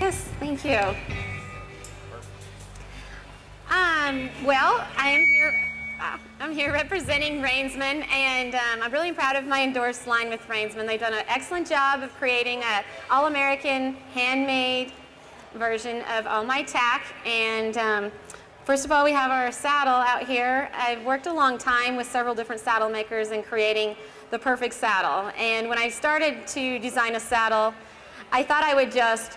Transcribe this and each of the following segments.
Yes, thank you. Well, I'm here representing Rainsman, and I'm really proud of my endorsed line with Rainsman. They've done an excellent job of creating an all-American, handmade version of all my tack. And first of all, we have our saddle out here. I've worked a long time with several different saddle makers in creating the perfect saddle. And when I started to design a saddle, I thought I would just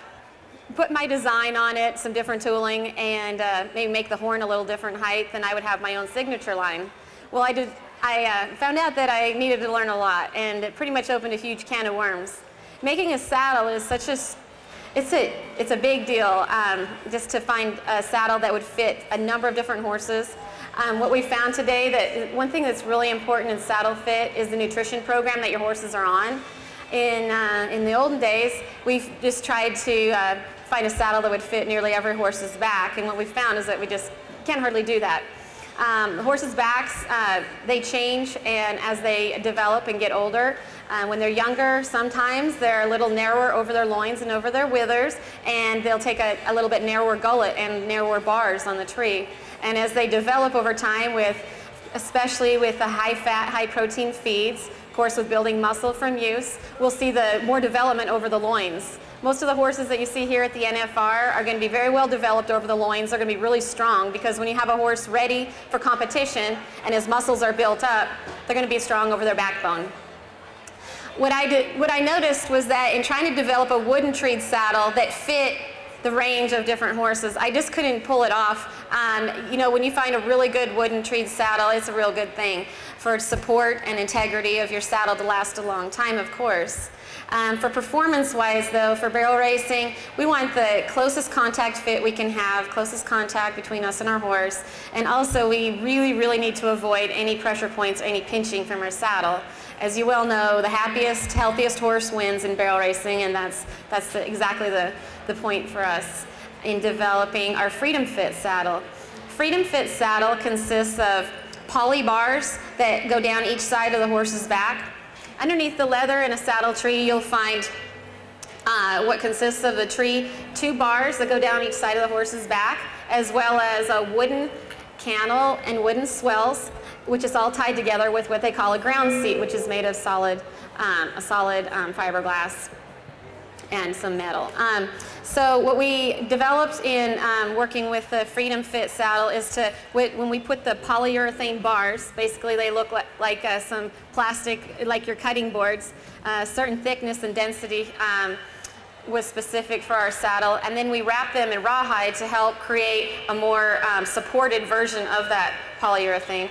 put my design on it, some different tooling, and maybe make the horn a little different height, and I would have my own signature line. Well, I found out that I needed to learn a lot, and it pretty much opened a huge can of worms. Making a saddle is such a, it's a big deal, just to find a saddle that would fit a number of different horses. What we found today, that one thing that's really important in saddle fit is the nutrition program that your horses are on. In the olden days, we've just tried to find a saddle that would fit nearly every horse's back, and what we found is that we just can't hardly do that. The horses' backs, they change, and as they develop and get older, when they're younger, sometimes they're a little narrower over their loins and over their withers, and they'll take a little bit narrower gullet and narrower bars on the tree. And as they develop over time, especially with the high-fat, high-protein feeds, of course with building muscle from use, we'll see the more development over the loins. Most of the horses that you see here at the NFR are going to be very well developed over the loins. They're going to be really strong, because when you have a horse ready for competition and his muscles are built up, they're going to be strong over their backbone. What I noticed was that in trying to develop a wooden treed saddle that fit the range of different horses, I just couldn't pull it off. You know, when you find a really good wooden treed saddle, it's a real good thing for support and integrity of your saddle to last a long time, of course. For performance-wise, though, for barrel racing, we want the closest contact fit we can have, closest contact between us and our horse, and also we really, really need to avoid any pressure points, any pinching from our saddle. As you well know, the happiest, healthiest horse wins in barrel racing, and that's exactly the point for us in developing our Freedom Fit saddle. Freedom Fit saddle consists of poly bars that go down each side of the horse's back. Underneath the leather in a saddle tree, you'll find what consists of the tree, 2 bars that go down each side of the horse's back, as well as a wooden cantle and wooden swells, which is all tied together with what they call a ground seat, which is made of solid fiberglass and some metal. So what we developed in working with the Freedom Fit saddle is when we put the polyurethane bars, basically they look like some plastic, like your cutting boards, certain thickness and density was specific for our saddle, and then we wrap them in rawhide to help create a more supported version of that polyurethane.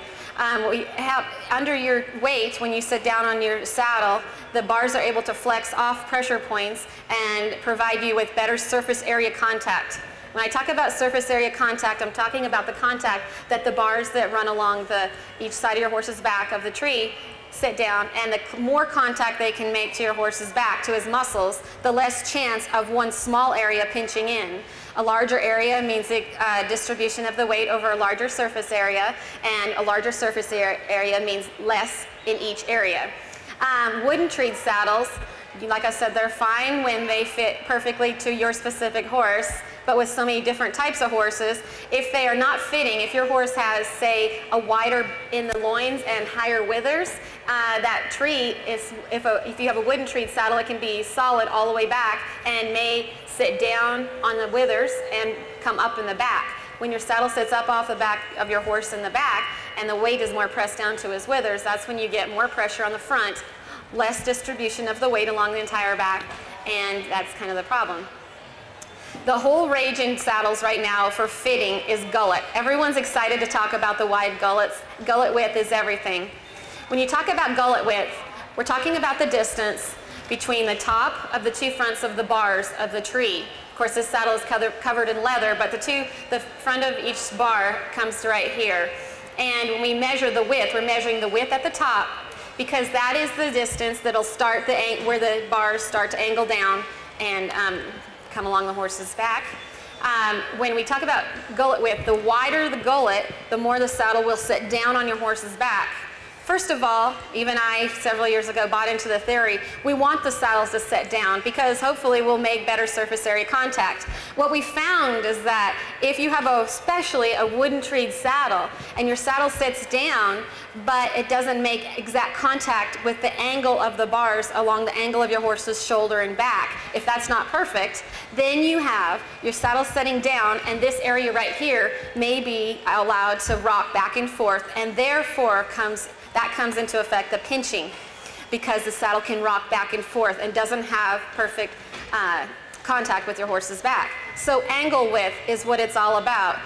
We have, under your weight, when you sit down on your saddle, the bars are able to flex off pressure points and provide you with better surface area contact. When I talk about surface area contact, I'm talking about the contact that the bars that run along each side of your horse's back of the tree sit down, and the more contact they can make to your horse's back, to his muscles, the less chance of one small area pinching in. A larger area means the distribution of the weight over a larger surface area, and a larger surface area means less in each area. Wooden treed saddles, like I said, they're fine when they fit perfectly to your specific horse, but with so many different types of horses, if they are not fitting, if your horse has, say, a wider in the loins and higher withers, that tree is, if you have a wooden treed saddle, it can be solid all the way back and may sit down on the withers and come up in the back. When your saddle sits up off the back of your horse in the back and the weight is more pressed down to his withers, that's when you get more pressure on the front, less distribution of the weight along the entire back, and that's kind of the problem. The whole rage in saddles right now for fitting is gullet. Everyone's excited to talk about the wide gullets. Gullet width is everything. When you talk about gullet width, we're talking about the distance between the top of the 2 fronts of the bars of the tree. Of course, this saddle is covered in leather, but the front of each bar comes to right here. And when we measure the width, we're measuring the width at the top, because that is the distance that'll start where the bars start to angle down and come along the horse's back. When we talk about gullet width, the wider the gullet, the more the saddle will sit down on your horse's back. First of all, even I, several years ago, bought into the theory, we want the saddles to set down because hopefully we'll make better surface area contact. What we found is that if you have especially a wooden treed saddle and your saddle sits down, but it doesn't make exact contact with the angle of the bars along the angle of your horse's shoulder and back, if that's not perfect, then you have your saddle setting down, and this area right here may be allowed to rock back and forth, and therefore that comes into effect the pinching, because the saddle can rock back and forth and doesn't have perfect contact with your horse's back. So angle width is what it's all about.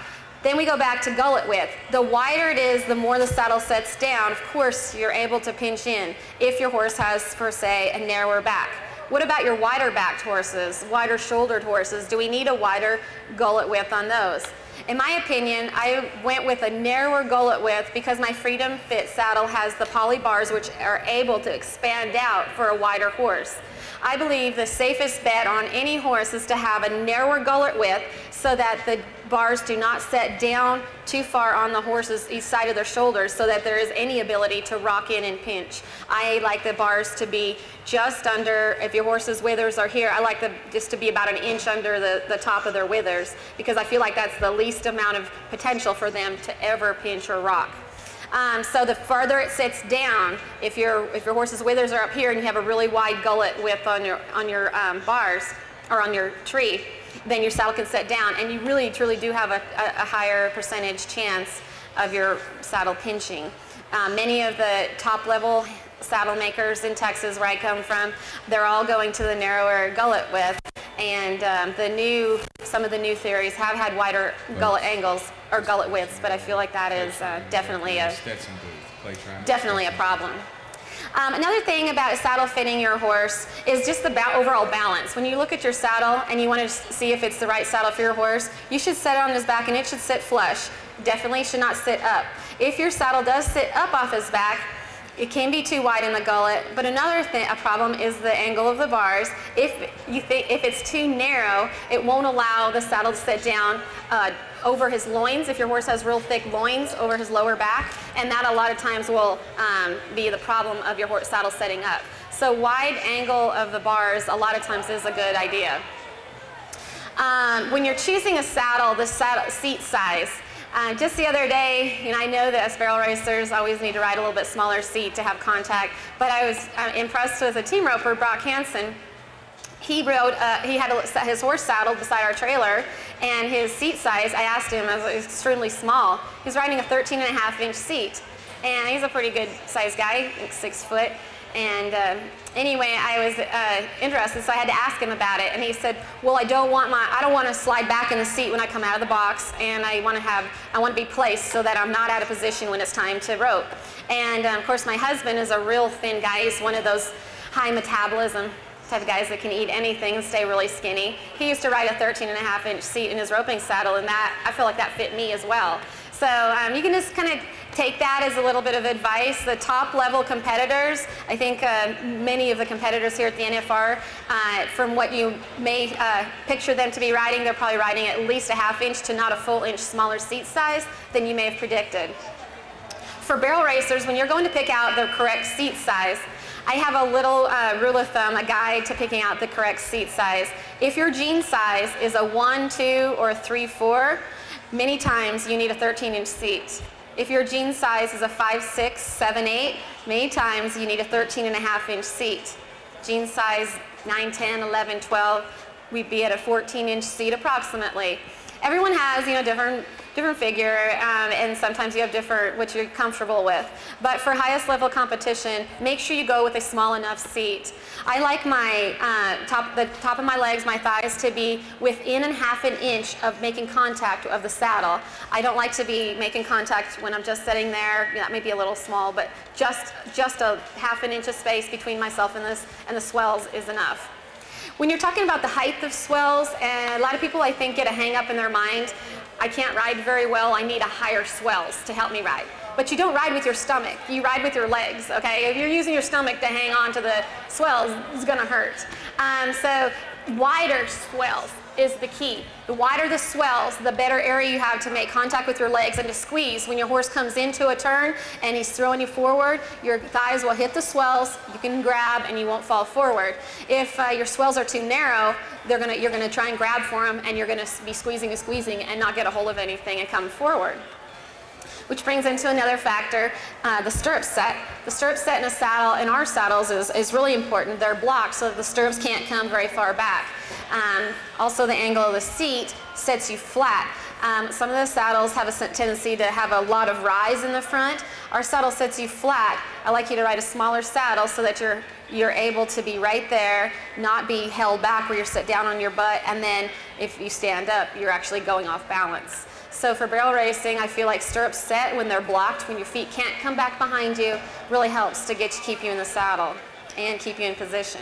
Then we go back to gullet width. The wider it is, the more the saddle sets down. Of course, you're able to pinch in if your horse has, per se, a narrower back. What about your wider backed horses, wider shouldered horses? Do we need a wider gullet width on those? In my opinion, I went with a narrower gullet width because my Freedom Fit saddle has the poly bars which are able to expand out for a wider horse. I believe the safest bet on any horse is to have a narrower gullet width so that the bars do not set down too far on the horse's each side of their shoulders so that there is any ability to rock in and pinch. I like the bars to be just under, if your horse's withers are here, I like them just to be about an inch under the top of their withers because I feel like that's the least amount of potential for them to ever pinch or rock. So the farther it sits down, if your horse's withers are up here and you have a really wide gullet width on your bars or on your tree, then your saddle can set down, and you really truly do have a higher percentage chance of your saddle pinching. Many of the top level saddle makers in Texas, where I come from, they're all going to the narrower gullet width, and some of the new theories have had wider gullet angles or gullet widths, but I feel like that is definitely a problem. Another thing about saddle fitting your horse is just the overall balance. When you look at your saddle and you want to see if it's the right saddle for your horse, you should set it on his back and it should sit flush. Definitely should not sit up. If your saddle does sit up off his back, it can be too wide in the gullet, but a problem is the angle of the bars. If it's too narrow, it won't allow the saddle to sit down over his loins, if your horse has real thick loins over his lower back, and that a lot of times will be the problem of your horse saddle setting up. So wide angle of the bars a lot of times is a good idea. When you're choosing a saddle, the saddle seat size, just the other day, I know that us barrel racers always need to ride a little bit smaller seat to have contact, but I was impressed with a team roper, Brock Hansen. He had his horse saddled beside our trailer, and his seat size, I asked him, was extremely small. He's riding a 13.5-inch seat, and he's a pretty good sized guy, like 6 foot. And anyway, I was interested, so I had to ask him about it. And he said, "Well, I don't want to slide back in the seat when I come out of the box, and I want to be placed so that I'm not out of position when it's time to rope." And of course, my husband is a real thin guy. He's one of those high metabolism type of guys that can eat anything and stay really skinny. He used to ride a 13.5-inch seat in his roping saddle, and I feel like that fit me as well. So you can just kind of take that as a little bit of advice. The top level competitors, I think many of the competitors here at the NFR, from what you may picture them to be riding, they're probably riding at least a 1/2 inch to not a full inch smaller seat size than you may have predicted. For barrel racers, when you're going to pick out the correct seat size, I have a little rule of thumb, a guide to picking out the correct seat size. If your jean size is a 1, 2, or 3, 4, many times you need a 13-inch seat. If your jean size is a 5, 6, 7, 8, many times you need a 13.5-inch seat. Jean size 9, 10, 11, 12, we'd be at a 14-inch seat approximately. Everyone has, different figure, and sometimes you have different, which you're comfortable with. But for highest level competition, make sure you go with a small enough seat. I like my the top of my legs, my thighs, to be within a 1/2 inch of making contact of the saddle. I don't like to be making contact when I'm just sitting there. That may be a little small, but just a 1/2 inch of space between myself and the swells is enough. When you're talking about the height of swells, and a lot of people, I think, get a hang up in their mind, I can't ride very well, I need a higher swells to help me ride. But you don't ride with your stomach, you ride with your legs, okay? If you're using your stomach to hang on to the swells, it's gonna hurt. So wider swells is the key. The wider the swells, the better area you have to make contact with your legs and to squeeze. When your horse comes into a turn and he's throwing you forward, your thighs will hit the swells, you can grab and you won't fall forward. If your swells are too narrow, you're gonna try and grab for them and you're gonna be squeezing and squeezing and not get a hold of anything and come forward. Which brings into another factor, the stirrup set. The stirrup set in a saddle, in our saddles, is really important. They're blocked so that the stirrups can't come very far back. Also, the angle of the seat sets you flat. Some of the saddles have a tendency to have a lot of rise in the front. Our saddle sets you flat. I like you to ride a smaller saddle so that you're able to be right there, not be held back where you're sit down on your butt, and then if you stand up, you're actually going off balance. So for barrel racing, I feel like stirrup set, when they're blocked, when your feet can't come back behind you, really helps to keep you in the saddle and keep you in position.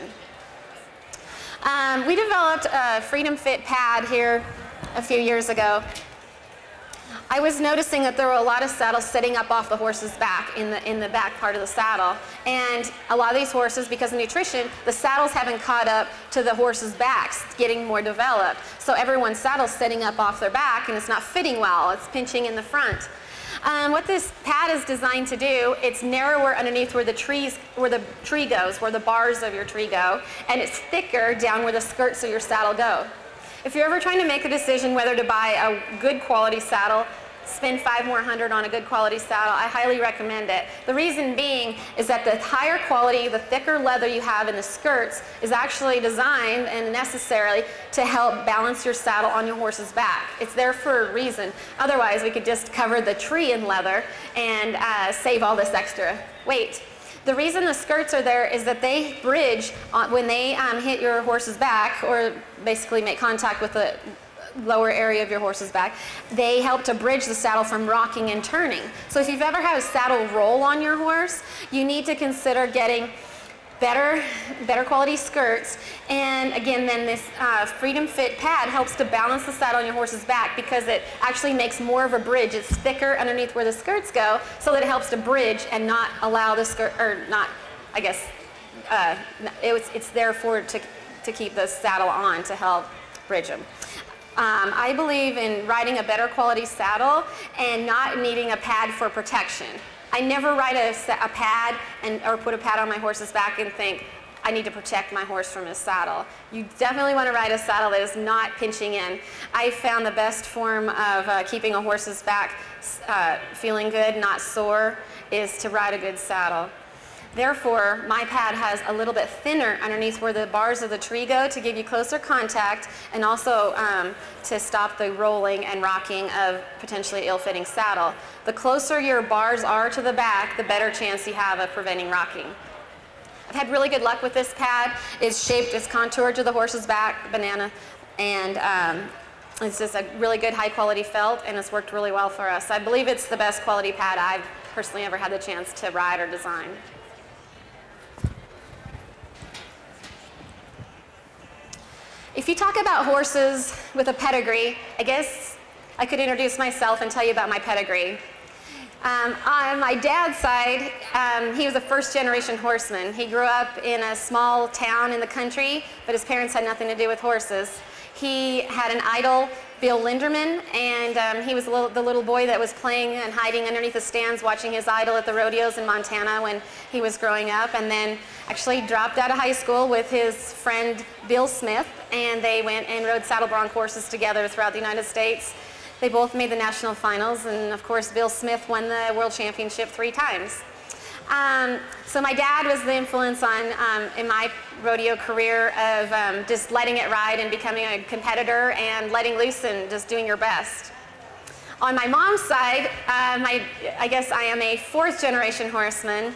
We developed a Freedom Fit pad here a few years ago. I was noticing that there were a lot of saddles sitting up off the horse's back in the back part of the saddle. And a lot of these horses, because of nutrition, the saddles haven't caught up to the horse's backs, getting more developed. So everyone's saddle's sitting up off their back and it's not fitting well, it's pinching in the front. What this pad is designed to do, it's narrower underneath where the tree goes, where the bars of your tree go, and it's thicker down where the skirts of your saddle go. If you're ever trying to make a decision whether to buy a good quality saddle, spend $500 more on a good quality saddle, I highly recommend it. The reason being is that the higher quality, the thicker leather you have in the skirts is actually designed and necessarily to help balance your saddle on your horse's back. It's there for a reason. Otherwise, we could just cover the tree in leather and save all this extra weight. The reason the skirts are there is that they bridge when they hit your horse's back, or basically make contact with the lower area of your horse's back. They help to bridge the saddle from rocking and turning. So if you've ever had a saddle roll on your horse, you need to consider getting better quality skirts. And again, then this Freedom Fit pad helps to balance the saddle on your horse's back because it actually makes more of a bridge. It's thicker underneath where the skirts go, so that it helps to bridge and not allow the skirt, or not, I guess, it's there to keep the saddle on to help bridge them. I believe in riding a better quality saddle and not needing a pad for protection. I never ride a pad or put a pad on my horse's back and think, I need to protect my horse from his saddle. You definitely want to ride a saddle that is not pinching in. I found the best form of keeping a horse's back feeling good, not sore, is to ride a good saddle. Therefore, my pad has a little bit thinner underneath where the bars of the tree go to give you closer contact, and also to stop the rolling and rocking of potentially ill-fitting saddle. The closer your bars are to the back, the better chance you have of preventing rocking. I've had really good luck with this pad. It's contoured to the horse's back, banana, and it's just a really good high-quality felt, and it's worked really well for us. I believe it's the best quality pad I've personally ever had the chance to ride or design. If you talk about horses with a pedigree, I guess I could introduce myself and tell you about my pedigree. On my dad's side, he was a first-generation horseman. He grew up in a small town in the country, but his parents had nothing to do with horses. He had an idol, Bill Linderman, and he was the little boy that was playing and hiding underneath the stands watching his idol at the rodeos in Montana when he was growing up, and then actually dropped out of high school with his friend Bill Smith, and they went and rode saddle bronc horses together throughout the United States. They both made the national finals, and of course Bill Smith won the world championship 3 times. So my dad was the influence in my rodeo career of just letting it ride and becoming a competitor and letting loose and just doing your best. On my mom's side, I guess I am a 4th-generation horseman.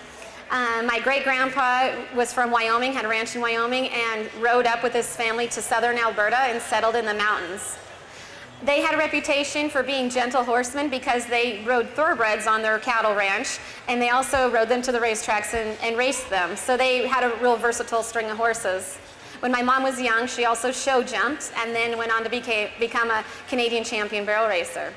My great-grandpa was from Wyoming, had a ranch in Wyoming, and rode up with his family to southern Alberta and settled in the mountains. They had a reputation for being gentle horsemen because they rode thoroughbreds on their cattle ranch, and they also rode them to the racetracks and raced them. So they had a real versatile string of horses. When my mom was young, she also show jumped and then went on to become a Canadian champion barrel racer.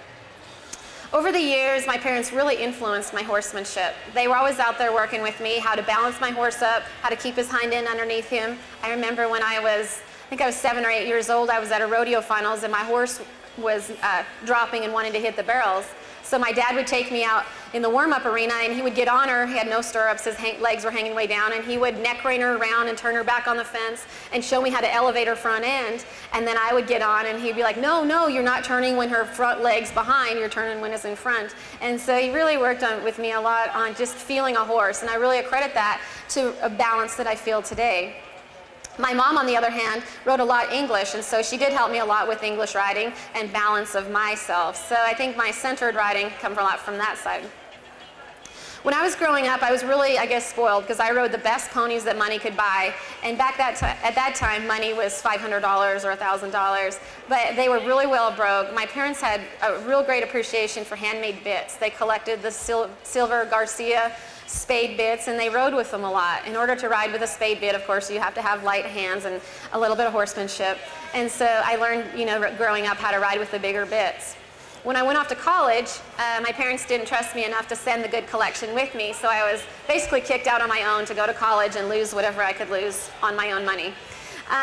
Over the years, my parents really influenced my horsemanship. They were always out there working with me, how to balance my horse up, how to keep his hind end underneath him. I remember when I was think I was 7 or 8 years old. I was at a rodeo finals and my horse was dropping and wanted to hit the barrels. So my dad would take me out in the warm-up arena and he would get on her. He had no stirrups, his legs were hanging way down, and he would neck rein her around and turn her back on the fence and show me how to elevate her front end. And then I would get on and he'd be like, no, no, you're not turning when her front leg's behind, you're turning when it's in front. And so he really worked with me a lot on just feeling a horse, and I really accredit that to a balance that I feel today. My mom, on the other hand, wrote a lot English, and so she did help me a lot with English writing and balance of myself. So I think my centered writing comes a lot from that side. When I was growing up, I was really, I guess, spoiled because I rode the best ponies that money could buy. And back at that time, money was $500 or $1,000, but they were really well broke. My parents had a real great appreciation for handmade bits. They collected the silver Garcia spade bits, and they rode with them a lot. In order to ride with a spade bit, of course, you have to have light hands and a little bit of horsemanship. And so I learned, you know, growing up how to ride with the bigger bits. When I went off to college, my parents didn't trust me enough to send the good collection with me, so I was basically kicked out on my own to go to college and lose whatever I could lose on my own money.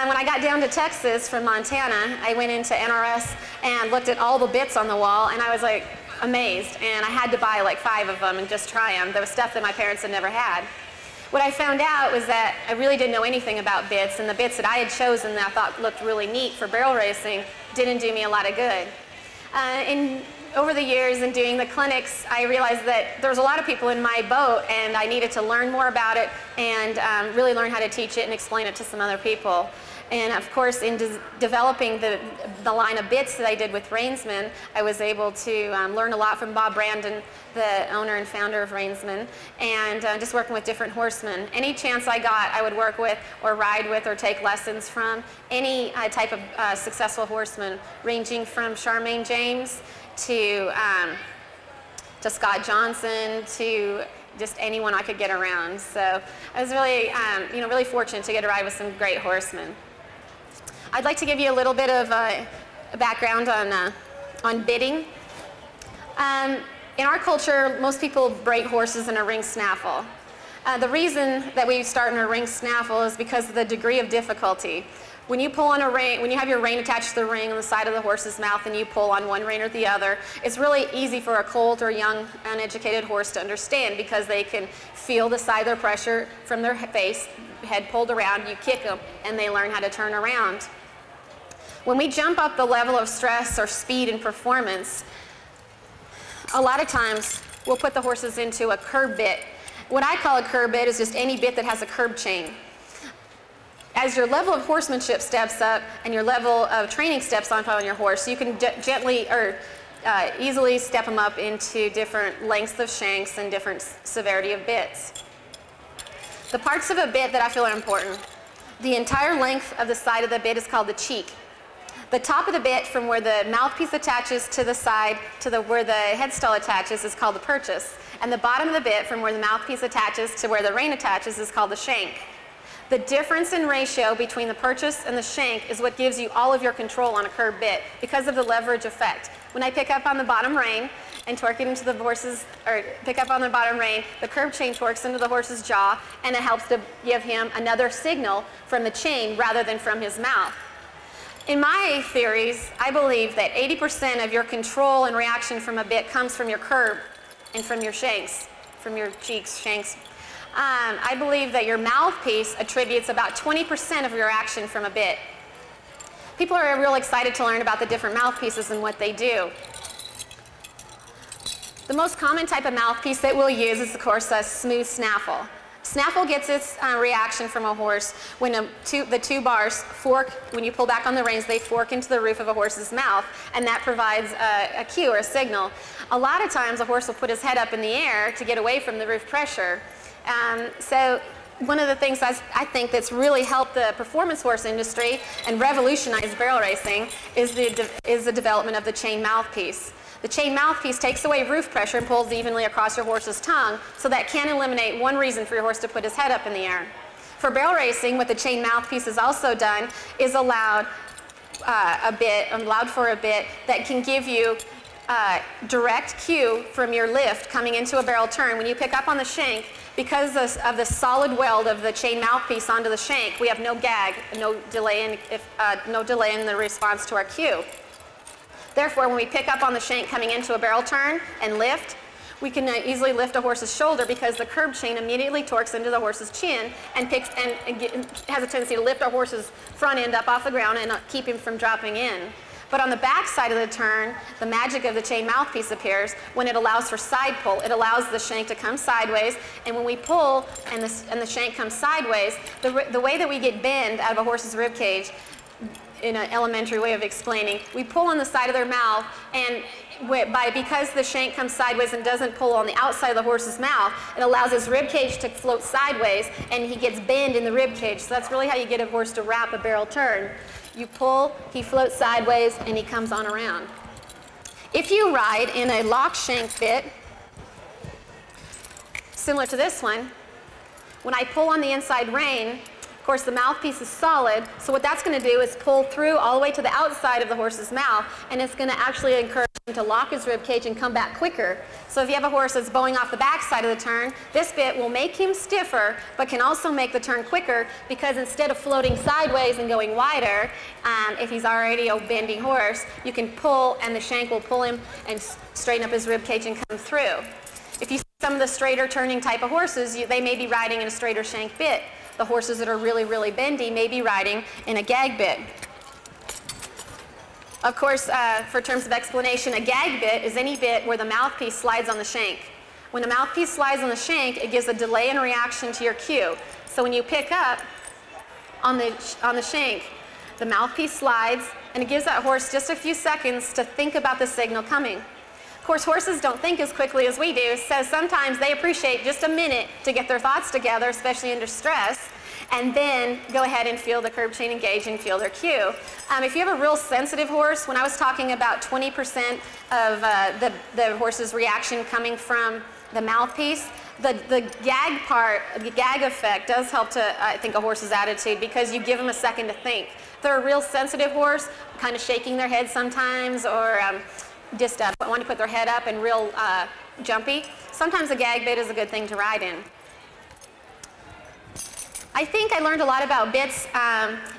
When I got down to Texas from Montana, I went into NRS and looked at all the bits on the wall, and I was like, amazed, and I had to buy like 5 of them and just try them. There was stuff that my parents had never had. What I found out was that I really didn't know anything about bits, and the bits that I had chosen that I thought looked really neat for barrel racing didn't do me a lot of good. Over the years in doing the clinics, I realized that there was a lot of people in my boat, and I needed to learn more about it and really learn how to teach it and explain it to some other people. And of course, in developing the line of bits that I did with Reinsman, I was able to learn a lot from Bob Brandon, the owner and founder of Reinsman, and just working with different horsemen. Any chance I got, I would work with or ride with or take lessons from any type of successful horseman, ranging from Charmaine James to Scott Johnson to just anyone I could get around. So I was really, really fortunate to get to ride with some great horsemen. I'd like to give you a little bit of a background on bitting. In our culture, most people break horses in a ring snaffle. The reason that we start in a ring snaffle is because of the degree of difficulty. When you pull on a rein, when you have your rein attached to the ring on the side of the horse's mouth and you pull on one rein or the other, it's really easy for a colt or young uneducated horse to understand because they can feel the side of their pressure from their face, head pulled around, you kick them, and they learn how to turn around. When we jump up the level of stress or speed and performance, a lot of times we'll put the horses into a curb bit. What I call a curb bit is just any bit that has a curb chain. As your level of horsemanship steps up and your level of training steps on your horse, you can gently or easily step them up into different lengths of shanks and different severity of bits. The parts of a bit that I feel are important. The entire length of the side of the bit is called the cheek. The top of the bit from where the mouthpiece attaches to the side to where the headstall attaches is called the purchase. And the bottom of the bit from where the mouthpiece attaches to where the rein attaches is called the shank. The difference in ratio between the purchase and the shank is what gives you all of your control on a curb bit because of the leverage effect. When I pick up on the bottom rein and torque it into the horse's, or pick up on the bottom rein, the curb chain torques into the horse's jaw, and it helps to give him another signal from the chain rather than from his mouth. In my theories, I believe that 80% of your control and reaction from a bit comes from your curb and from your shanks, from your cheeks, shanks. I believe that your mouthpiece attributes about 20% of your action from a bit. People are real excited to learn about the different mouthpieces and what they do. The most common type of mouthpiece that we'll use is, of course, a smooth snaffle. Snaffle gets its reaction from a horse when the two bars fork. When you pull back on the reins, they fork into the roof of a horse's mouth, and that provides a cue or a signal. A lot of times a horse will put his head up in the air to get away from the roof pressure. So one of the things I think that's really helped the performance horse industry and revolutionized barrel racing is the development of the chain mouthpiece. The chain mouthpiece takes away roof pressure and pulls evenly across your horse's tongue, so that can eliminate one reason for your horse to put his head up in the air. For barrel racing, what the chain mouthpiece has also done is allowed for a bit that can give you direct cue from your lift coming into a barrel turn. When you pick up on the shank, because of the solid weld of the chain mouthpiece onto the shank, we have no gag, no delay in the response to our cue. Therefore, when we pick up on the shank coming into a barrel turn and lift, we can easily lift a horse's shoulder because the curb chain immediately torques into the horse's chin and has a tendency to lift our horse's front end up off the ground and keep him from dropping in. But on the back side of the turn, the magic of the chain mouthpiece appears when it allows for side pull. It allows the shank to come sideways, and when we pull and the shank comes sideways, the way that we get bend out of a horse's rib cage, in an elementary way of explaining, we pull on the side of their mouth, and because the shank comes sideways and doesn't pull on the outside of the horse's mouth, it allows his rib cage to float sideways, and he gets bend in the rib cage. So that's really how you get a horse to wrap a barrel turn. You pull, he floats sideways, and he comes on around. If you ride in a lock shank bit, similar to this one, when I pull on the inside rein, of course the mouthpiece is solid, so what that's going to do is pull through all the way to the outside of the horse's mouth, and it's going to actually encourage him to lock his rib cage and come back quicker. So if you have a horse that's bowing off the back side of the turn, this bit will make him stiffer, but can also make the turn quicker, because instead of floating sideways and going wider, if he's already a bending horse, you can pull and the shank will pull him and straighten up his rib cage and come through. If you see some of the straighter turning type of horses, they may be riding in a straighter shank bit. The horses that are really, really bendy may be riding in a gag bit. Of course, for terms of explanation, a gag bit is any bit where the mouthpiece slides on the shank. When the mouthpiece slides on the shank, it gives a delay in reaction to your cue. So when you pick up on the shank, the mouthpiece slides, and it gives that horse just a few seconds to think about the signal coming. Of course, horses don't think as quickly as we do, so sometimes they appreciate just a minute to get their thoughts together, especially under stress, and then go ahead and feel the curb chain engage and feel their cue. If you have a real sensitive horse, when I was talking about 20% of the horse's reaction coming from the mouthpiece, the gag part, the gag effect does help to, I think, a horse's attitude, because you give them a second to think. If they're a real sensitive horse, kind of shaking their head sometimes, or just want to put their head up and real jumpy, sometimes a gag bit is a good thing to ride in. I think I learned a lot about bits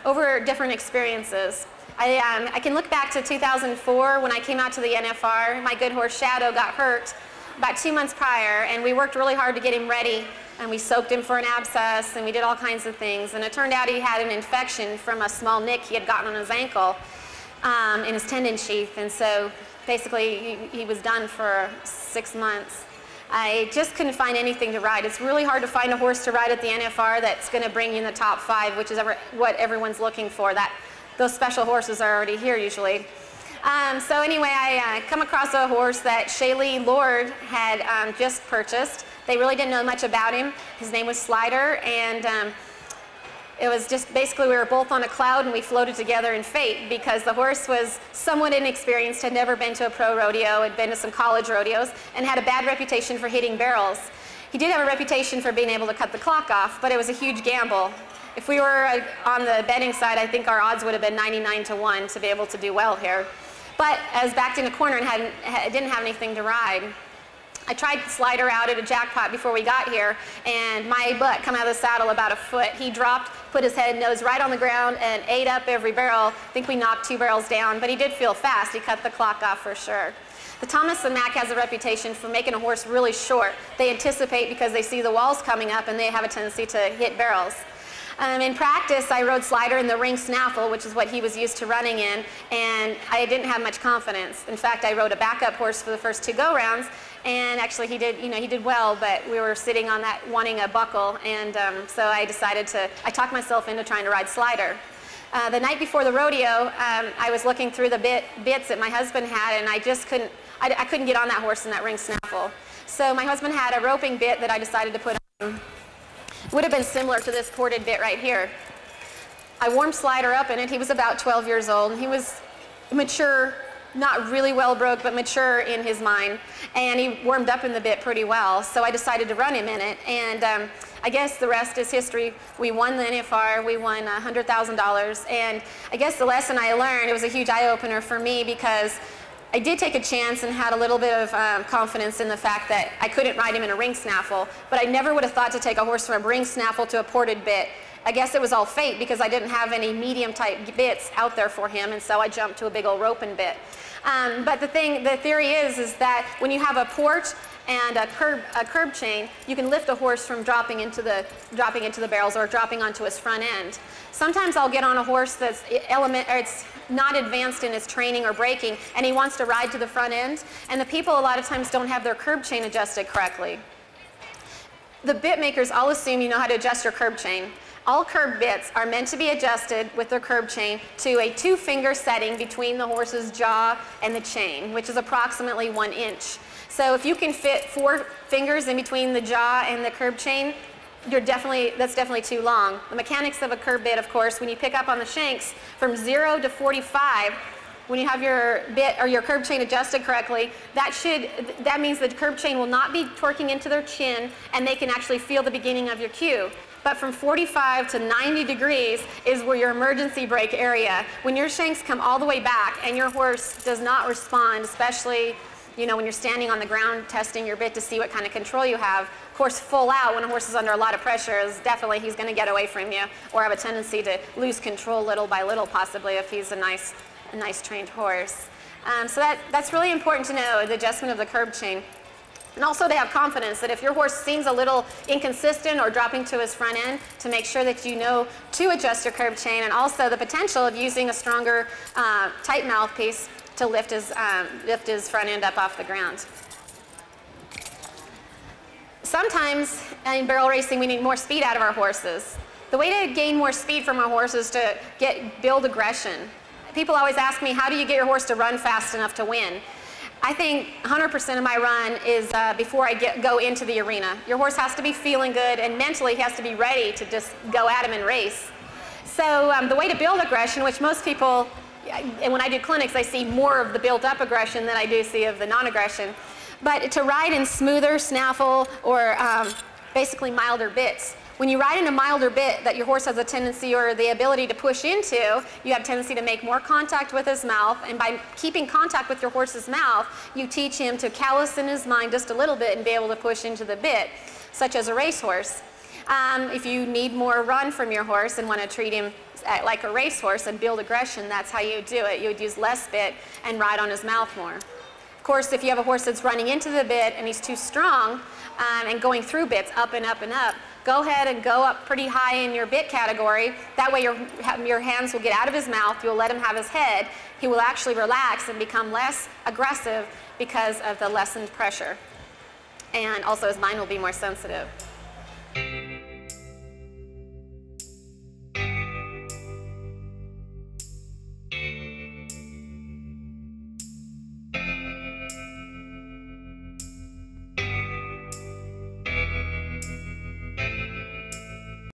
over different experiences. I can look back to 2004 when I came out to the NFR. My good horse Shadow got hurt about 2 months prior, and we worked really hard to get him ready, and we soaked him for an abscess, and we did all kinds of things, and it turned out he had an infection from a small nick he had gotten on his ankle in his tendon sheath, and so basically he was done for 6 months. I just couldn't find anything to ride. It's really hard to find a horse to ride at the NFR that's going to bring you in the top 5, which is what everyone's looking for. Those special horses are already here usually. So anyway, I come across a horse that Shaylee Lord had just purchased. They really didn't know much about him. His name was Slider, and it was just basically we were both on a cloud and we floated together in fate, because the horse was somewhat inexperienced, had never been to a pro rodeo, had been to some college rodeos, and had a bad reputation for hitting barrels. He did have a reputation for being able to cut the clock off, but it was a huge gamble. If we were on the betting side, I think our odds would have been 99-1 to be able to do well here. But I was backed in a corner and didn't have anything to ride. I tried Slider out at a jackpot before we got here, and my butt come out of the saddle about a foot. He dropped, put his head and nose right on the ground, and ate up every barrel. I think we knocked 2 barrels down, but he did feel fast. He cut the clock off for sure. The Thomas and Mack has a reputation for making a horse really short. They anticipate because they see the walls coming up, and they have a tendency to hit barrels. In practice, I rode Slider in the ring snaffle, which is what he was used to running in, and I didn't have much confidence. In fact, I rode a backup horse for the first 2 go-rounds, and actually he did well, but we were sitting on that wanting a buckle, and so I talked myself into trying to ride Slider. The night before the rodeo, I was looking through the bits that my husband had, and I couldn't get on that horse in that ring snaffle. So my husband had a roping bit that I decided to put on. It would have been similar to this corded bit right here. I warmed Slider up in it. He was about 12 years old. He was mature, not really well broke, but mature in his mind. And he warmed up in the bit pretty well. So I decided to run him in it. And I guess the rest is history. We won the NFR. We won $100,000. And I guess the lesson I learned, it was a huge eye-opener for me, because I did take a chance and had a little bit of confidence in the fact that I couldn't ride him in a ring snaffle, but I never would have thought to take a horse from a ring snaffle to a ported bit. I guess it was all fate because I didn't have any medium type bits out there for him, and so I jumped to a big old roping bit. But the theory is that when you have a port and a curb chain, you can lift a horse from dropping into the barrels or dropping onto his front end. Sometimes I'll get on a horse that's it's not advanced in its training or braking, and he wants to ride to the front end, and the people a lot of times don't have their curb chain adjusted correctly. The bit makers all assume you know how to adjust your curb chain. All curb bits are meant to be adjusted with their curb chain to a 2-finger setting between the horse's jaw and the chain, which is approximately 1 inch. So if you can fit 4 fingers in between the jaw and the curb chain, that's definitely too long. The mechanics of a curb bit, of course, when you pick up on the shanks from 0 to 45, when you have your bit or your curb chain adjusted correctly, that means the curb chain will not be torquing into their chin, and they can actually feel the beginning of your cue. But from 45 to 90 degrees is where your emergency brake area. When your shanks come all the way back and your horse does not respond, especially when you're standing on the ground testing your bit to see what kind of control you have. Of course, full out when a horse is under a lot of pressure is definitely he's going to get away from you or have a tendency to lose control little by little, possibly, if he's a nice trained horse. So that's really important to know, the adjustment of the curb chain. And also to have confidence that if your horse seems a little inconsistent or dropping to his front end, to make sure that you know to adjust your curb chain, and also the potential of using a stronger tight mouthpiece to lift his front end up off the ground. Sometimes in barrel racing we need more speed out of our horses. The way to gain more speed from our horses is to build aggression. People always ask me, how do you get your horse to run fast enough to win? I think 100% of my run is before I go into the arena. Your horse has to be feeling good, and mentally he has to be ready to just go at him and race. So the way to build aggression, which most people, and when I do clinics, I see more of the built-up aggression than I do see of the non-aggression. But to ride in smoother snaffle or basically milder bits. When you ride in a milder bit that your horse has a tendency or the ability to push into, you have a tendency to make more contact with his mouth, and by keeping contact with your horse's mouth, you teach him to callous in his mind just a little bit and be able to push into the bit, such as a racehorse. If you need more run from your horse and want to treat him like a racehorse and build aggression, that's how you do it. You would use less bit and ride on his mouth more. Of course, if you have a horse that's running into the bit and he's too strong and going through bits up and up and up, go ahead and go up pretty high in your bit category. That way your hands will get out of his mouth. You'll let him have his head. He will actually relax and become less aggressive because of the lessened pressure. And also his mind will be more sensitive.